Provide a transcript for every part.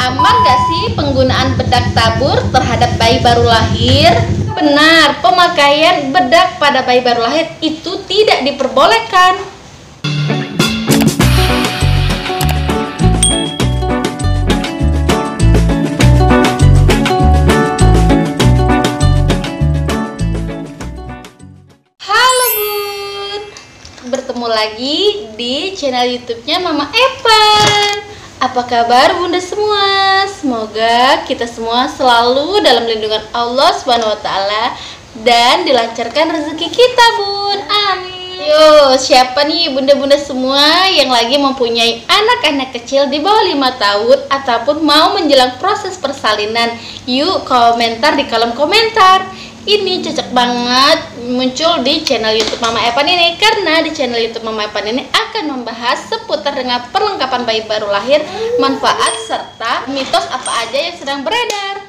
Aman gak sih penggunaan bedak tabur terhadap bayi baru lahir? Benar, pemakaian bedak pada bayi baru lahir itu tidak diperbolehkan. Halo Bun, bertemu lagi di channel YouTube-nya Mama Epan. Apa kabar Bunda semua? Semoga kita semua selalu dalam lindungan Allah SWT dan dilancarkan rezeki kita, Bun. Amin. Yo, siapa nih bunda-bunda semua yang lagi mempunyai anak-anak kecil di bawah 5 tahun ataupun mau menjelang proses persalinan? Yuk komentar di kolom komentar. Ini cocok banget muncul di channel YouTube Mama Epan ini, karena di channel YouTube Mama Epan ini akan membahas seputar dengan perlengkapan bayi baru lahir, manfaat serta mitos apa aja yang sedang beredar.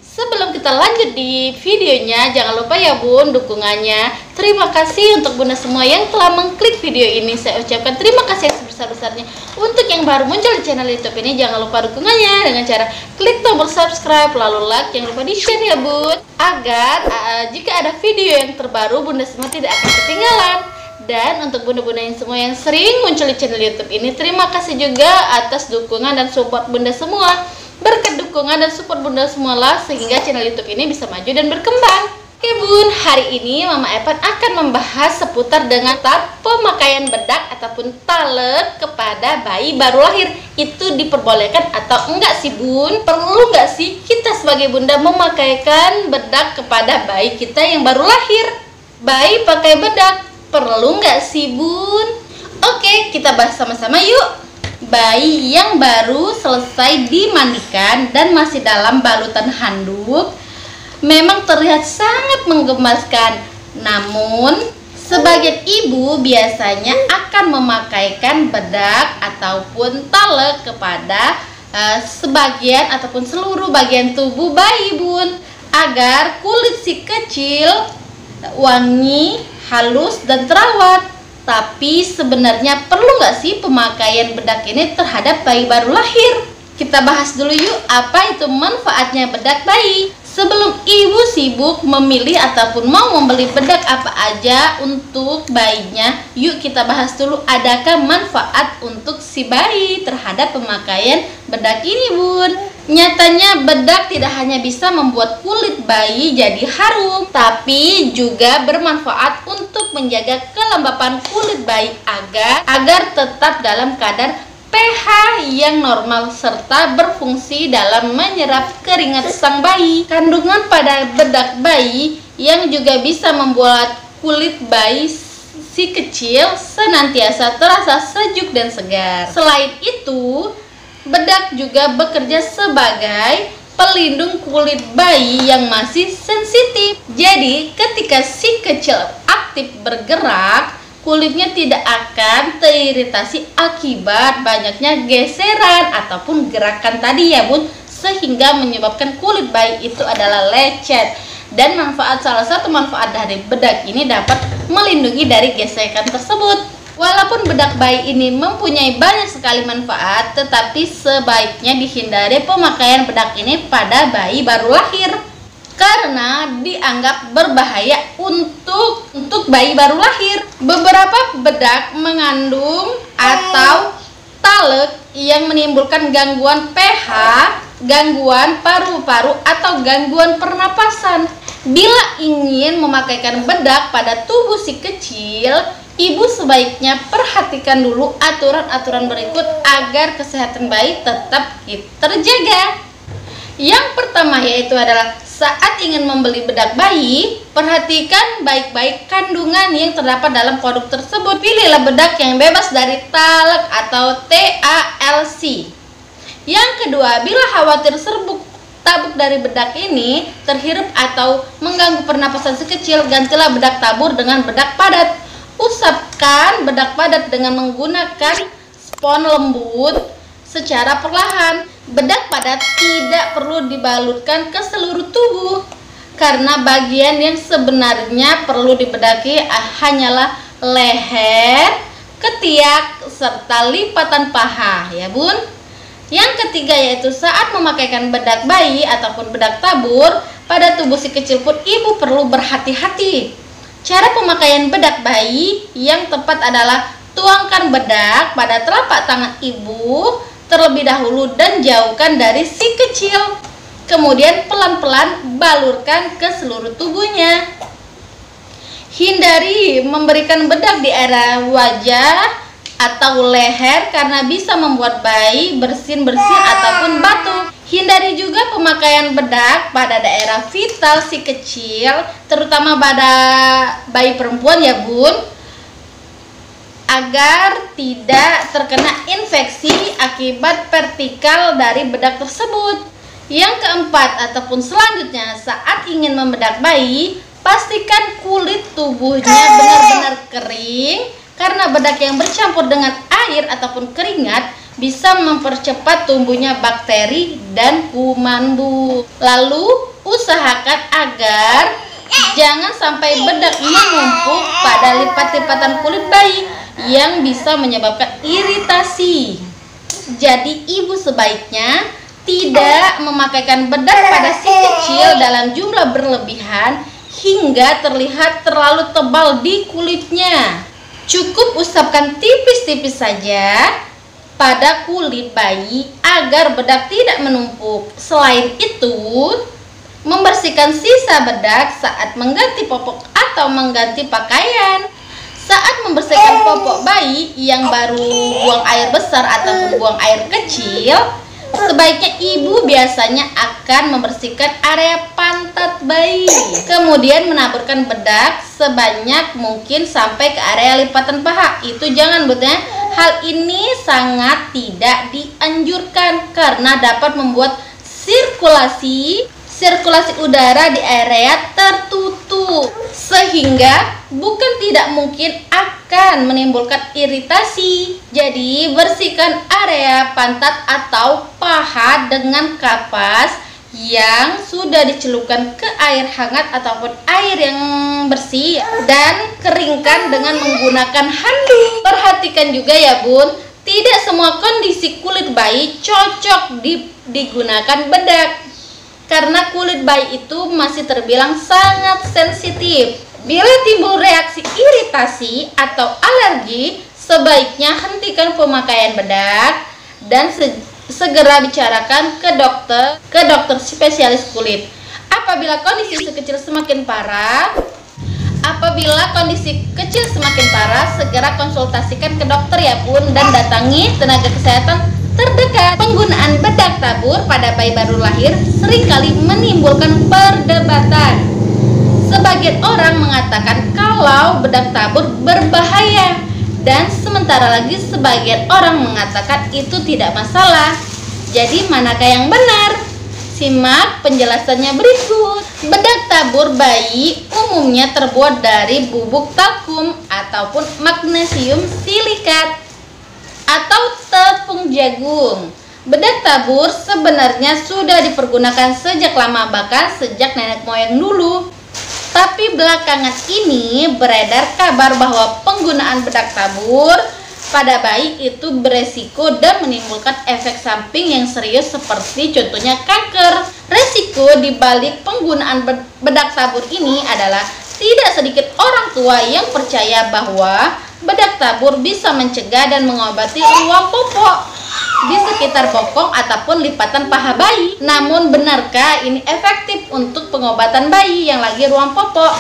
Sebelum kita lanjut di videonya, jangan lupa ya Bun dukungannya. Terima kasih untuk Bunda semua yang telah mengklik video ini. Saya ucapkan terima kasih sebesar-besarnya. Untuk yang baru muncul di channel YouTube ini, jangan lupa dukungannya dengan cara klik tombol subscribe, lalu like, jangan lupa di share ya Bun, agar jika ada video yang terbaru Bunda semua tidak akan ketinggalan. Dan untuk bunda-bunda yang semua yang sering muncul di channel YouTube ini, terima kasih juga atas dukungan dan support Bunda semua. Berkat dukungan dan support Bunda semualah sehingga channel YouTube ini bisa maju dan berkembang. Oke Bun, hari ini Mama Epan akan membahas seputar dengan pemakaian bedak ataupun talet kepada bayi baru lahir. Itu diperbolehkan atau enggak sih Bun? Perlu enggak sih kita sebagai bunda memakaikan bedak kepada bayi kita yang baru lahir? Bayi pakai bedak, perlu enggak sih Bun? Oke, kita bahas sama-sama yuk. Bayi yang baru selesai dimandikan dan masih dalam balutan handuk memang terlihat sangat menggemaskan. Namun, sebagian ibu biasanya akan memakaikan bedak ataupun tale kepada sebagian ataupun seluruh bagian tubuh bayi Bun, agar kulit si kecil wangi, halus, dan terawat. Tapi sebenarnya perlu nggak sih pemakaian bedak ini terhadap bayi baru lahir? Kita bahas dulu yuk apa itu manfaatnya bedak bayi. Sebelum ibu sibuk memilih ataupun mau membeli bedak apa aja untuk bayinya, yuk kita bahas dulu adakah manfaat untuk si bayi terhadap pemakaian bedak ini Bun. Nyatanya bedak tidak hanya bisa membuat kulit bayi jadi harum, tapi juga bermanfaat untuk menjaga kelembapan kulit bayi agar tetap dalam kadar pH yang normal serta berfungsi dalam menyerap keringat sang bayi. Kandungan pada bedak bayi yang juga bisa membuat kulit bayi si kecil senantiasa terasa sejuk dan segar. Selain itu, bedak juga bekerja sebagai pelindung kulit bayi yang masih sensitif. Jadi, ketika si kecil aktif bergerak, kulitnya tidak akan teriritasi akibat banyaknya geseran ataupun gerakan tadi ya Bun, sehingga menyebabkan kulit bayi itu adalah lecet. Dan salah satu manfaat dari bedak ini dapat melindungi dari gesekan tersebut. Walaupun bedak bayi ini mempunyai banyak sekali manfaat, tetapi sebaiknya dihindari pemakaian bedak ini pada bayi baru lahir karena dianggap berbahaya untuk bayi baru lahir. Beberapa bedak mengandung atau talet yang menimbulkan gangguan pH, gangguan paru-paru, atau gangguan pernapasan. Bila ingin memakaikan bedak pada tubuh si kecil, ibu sebaiknya perhatikan dulu aturan-aturan berikut agar kesehatan bayi tetap terjaga. Yang pertama yaitu adalah saat ingin membeli bedak bayi, perhatikan baik-baik kandungan yang terdapat dalam produk tersebut. Pilihlah bedak yang bebas dari talc atau TALC. Yang kedua, bila khawatir serbuk tabuk dari bedak ini terhirup atau mengganggu pernapasan si kecil, gantilah bedak tabur dengan bedak padat. Usapkan bedak padat dengan menggunakan spons lembut secara perlahan. Bedak padat tidak perlu dibalurkan ke seluruh tubuh, karena bagian yang sebenarnya perlu dibedaki hanyalah leher, ketiak, serta lipatan paha ya Bun. Yang ketiga yaitu saat memakaikan bedak bayi ataupun bedak tabur pada tubuh si kecil pun ibu perlu berhati-hati. Cara pemakaian bedak bayi yang tepat adalah tuangkan bedak pada telapak tangan ibu terlebih dahulu dan jauhkan dari si kecil. Kemudian pelan-pelan balurkan ke seluruh tubuhnya. Hindari memberikan bedak di area wajah atau leher karena bisa membuat bayi bersin-bersin ataupun batuk. Hindari juga pemakaian bedak pada daerah vital si kecil, terutama pada bayi perempuan ya bun, agar tidak terkena infeksi akibat vertikal dari bedak tersebut. Yang keempat ataupun selanjutnya, saat ingin membedak bayi, pastikan kulit tubuhnya benar-benar kering, karena bedak yang bercampur dengan air ataupun keringat bisa mempercepat tumbuhnya bakteri dan kuman bu. Lalu usahakan agar jangan sampai bedak menumpuk pada lipat-lipatan kulit bayi yang bisa menyebabkan iritasi. Jadi ibu sebaiknya tidak memakaikan bedak pada si kecil dalam jumlah berlebihan hingga terlihat terlalu tebal di kulitnya. Cukup usapkan tipis-tipis saja pada kulit bayi agar bedak tidak menumpuk. Selain itu, membersihkan sisa bedak saat mengganti popok atau mengganti pakaian. Saat membersihkan popok bayi yang baru buang air besar ataupun buang air kecil, sebaiknya ibu biasanya akan membersihkan area pantat bayi. Kemudian menaburkan bedak sebanyak mungkin sampai ke area lipatan paha. Itu jangan bud ya. Hal ini sangat tidak dianjurkan karena dapat membuat sirkulasi udara di area tertutup, sehingga bukan tidak mungkin akan menimbulkan iritasi. Jadi bersihkan area pantat atau paha dengan kapas yang sudah dicelupkan ke air hangat ataupun air yang bersih dan keringkan dengan menggunakan handuk. Perhatikan juga ya bun, tidak semua kondisi kulit bayi cocok digunakan bedak, karena kulit bayi itu masih terbilang sangat sensitif. Bila timbul reaksi iritasi atau alergi, sebaiknya hentikan pemakaian bedak dan segera bicarakan ke dokter spesialis kulit. Apabila kondisi kecil semakin parah, segera konsultasikan ke dokter ya bun, dan datangi tenaga kesehatan terdekat. Penggunaan bedak tabur pada bayi baru lahir seringkali menimbulkan perdebatan. Sebagian orang mengatakan kalau bedak tabur berbahaya, dan sementara lagi sebagian orang mengatakan itu tidak masalah. Jadi manakah yang benar? Simak penjelasannya berikut. Bedak tabur bayi umumnya terbuat dari bubuk talkum ataupun magnesium silikat atau tepung jagung. Bedak tabur sebenarnya sudah dipergunakan sejak lama, bahkan sejak nenek moyang dulu. Tapi belakangan ini beredar kabar bahwa penggunaan bedak tabur pada bayi itu beresiko dan menimbulkan efek samping yang serius seperti contohnya kanker. Resiko dibalik penggunaan bedak tabur ini adalah tidak sedikit orang tua yang percaya bahwa bedak tabur bisa mencegah dan mengobati ruam popok di sekitar bokong ataupun lipatan paha bayi. Namun benarkah ini efektif untuk pengobatan bayi yang lagi ruam popok?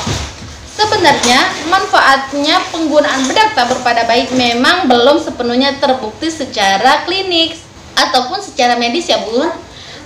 Sebenarnya manfaatnya penggunaan bedak tabur pada bayi memang belum sepenuhnya terbukti secara klinis ataupun secara medis ya bun.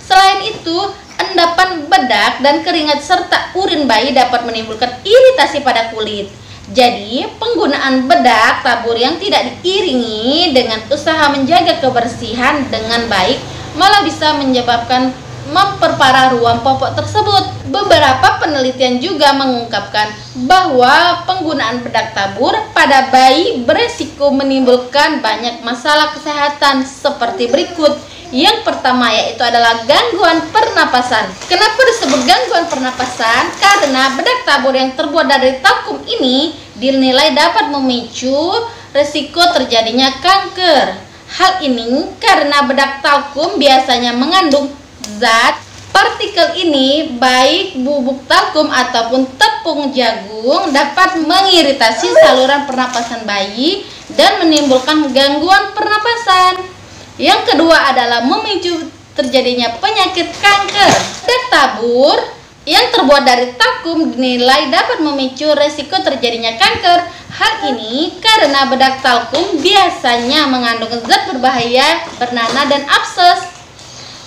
Selain itu, endapan bedak dan keringat serta urin bayi dapat menimbulkan iritasi pada kulit. Jadi, penggunaan bedak tabur yang tidak diiringi dengan usaha menjaga kebersihan dengan baik malah bisa menyebabkan memperparah ruam popok tersebut. Beberapa penelitian juga mengungkapkan bahwa penggunaan bedak tabur pada bayi beresiko menimbulkan banyak masalah kesehatan seperti berikut. Yang pertama yaitu adalah gangguan pernapasan. Kenapa disebut gangguan pernapasan? Karena bedak tabur yang terbuat dari talkum ini dinilai dapat memicu resiko terjadinya kanker. Hal ini karena bedak talkum biasanya mengandung zat partikel ini, baik bubuk talkum ataupun tepung jagung, dapat mengiritasi saluran pernapasan bayi dan menimbulkan gangguan pernapasan. Yang kedua adalah memicu terjadinya penyakit kanker. Bedak tabur yang terbuat dari talkum dinilai dapat memicu resiko terjadinya kanker. Hal ini karena bedak talkum biasanya mengandung zat berbahaya bernama dan abses,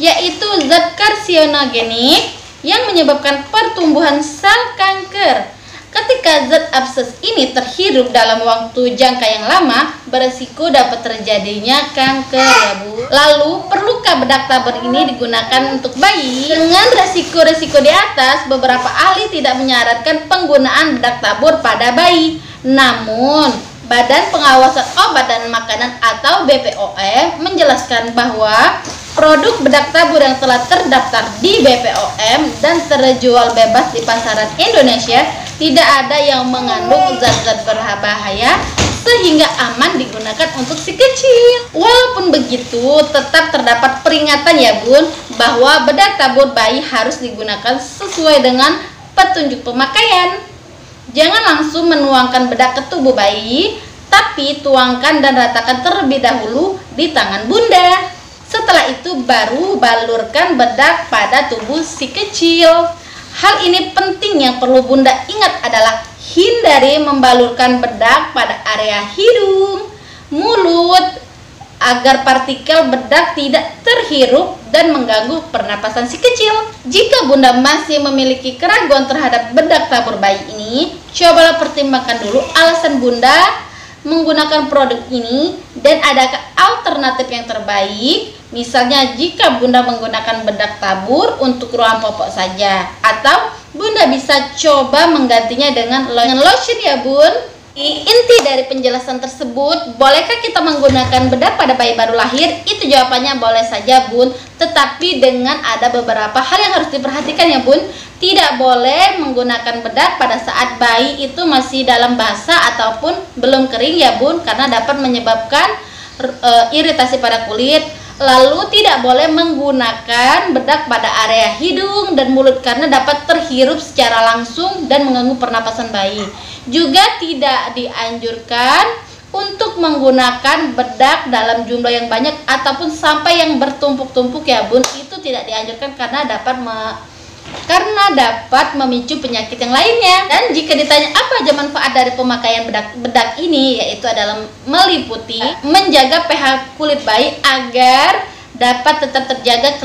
yaitu zat karsinogenik yang menyebabkan pertumbuhan sel kanker. Ketika zat abses ini terhirup dalam waktu jangka yang lama, beresiko dapat terjadinya kanker ya Bu. Lalu, perlukah bedak tabur ini digunakan untuk bayi? Dengan resiko-resiko di atas, beberapa ahli tidak menyarankan penggunaan bedak tabur pada bayi. Namun, Badan Pengawasan Obat dan Makanan atau BPOM menjelaskan bahwa produk bedak tabur yang telah terdaftar di BPOM dan terjual bebas di pasaran Indonesia tidak ada yang mengandung zat-zat berbahaya sehingga aman digunakan untuk si kecil. Walaupun begitu, tetap terdapat peringatan ya Bun, bahwa bedak tabur bayi harus digunakan sesuai dengan petunjuk pemakaian. Jangan langsung menuangkan bedak ke tubuh bayi, tapi tuangkan dan ratakan terlebih dahulu di tangan bunda. Setelah itu baru balurkan bedak pada tubuh si kecil. Hal ini penting yang perlu bunda ingat adalah hindari membalurkan bedak pada area hidung, mulut, agar partikel bedak tidak terhirup dan mengganggu pernapasan si kecil. Jika bunda masih memiliki keraguan terhadap bedak tabur bayi ini, cobalah pertimbangkan dulu alasan bunda menggunakan produk ini dan adakah alternatif yang terbaik. Misalnya jika bunda menggunakan bedak tabur untuk ruang popok saja, atau bunda bisa coba menggantinya dengan lotion ya Bun. Inti dari penjelasan tersebut, bolehkah kita menggunakan bedak pada bayi baru lahir? Itu jawabannya boleh saja Bun, tetapi dengan ada beberapa hal yang harus diperhatikan ya Bun. Tidak boleh menggunakan bedak pada saat bayi itu masih dalam basah ataupun belum kering ya Bun, karena dapat menyebabkan iritasi pada kulit. Lalu tidak boleh menggunakan bedak pada area hidung dan mulut karena dapat terhirup secara langsung dan mengganggu pernapasan bayi. Juga tidak dianjurkan untuk menggunakan bedak dalam jumlah yang banyak ataupun sampai yang bertumpuk-tumpuk ya Bun. Itu tidak dianjurkan karena dapat memicu penyakit yang lainnya. Dan jika ditanya apa aja manfaat dari pemakaian bedak ini, yaitu adalah meliputi menjaga pH kulit bayi agar dapat tetap terjaga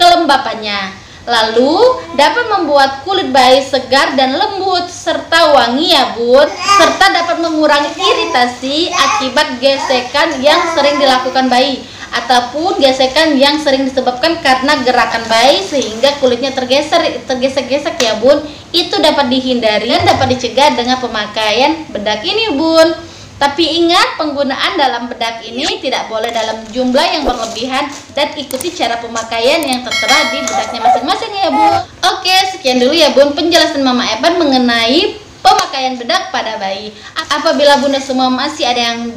kelembapannya. Lalu dapat membuat kulit bayi segar dan lembut serta wangi ya Bun, serta dapat mengurangi iritasi akibat gesekan yang sering dilakukan bayi ataupun gesekan yang sering disebabkan karena gerakan bayi sehingga kulitnya tergesek-gesek ya Bun. Itu dapat dihindari dan dapat dicegah dengan pemakaian bedak ini Bun. Tapi ingat, penggunaan dalam bedak ini tidak boleh dalam jumlah yang berlebihan dan ikuti cara pemakaian yang tertera di bedaknya masing-masing ya Bun. Oke, sekian dulu ya Bun penjelasan Mama Epan mengenai pemakaian bedak pada bayi. Apabila bunda semua masih ada yang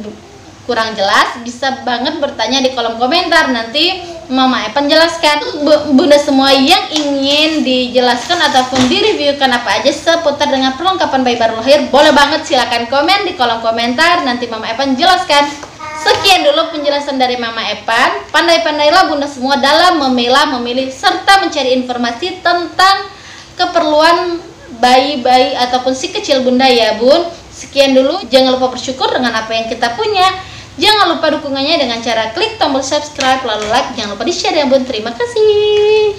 kurang jelas, bisa banget bertanya di kolom komentar, nanti Mama Epan jelaskan. Bunda semua yang ingin dijelaskan ataupun direviewkan apa aja seputar dengan perlengkapan bayi baru lahir, boleh banget silakan komen di kolom komentar, nanti Mama Epan jelaskan. Sekian dulu penjelasan dari Mama Epan. Pandai-pandailah bunda semua dalam memilah, memilih, serta mencari informasi tentang keperluan bayi-bayi ataupun si kecil bunda ya Bun. Sekian dulu, jangan lupa bersyukur dengan apa yang kita punya. Jangan lupa dukungannya dengan cara klik tombol subscribe, lalu like, jangan lupa di share ya Bun. Terima kasih.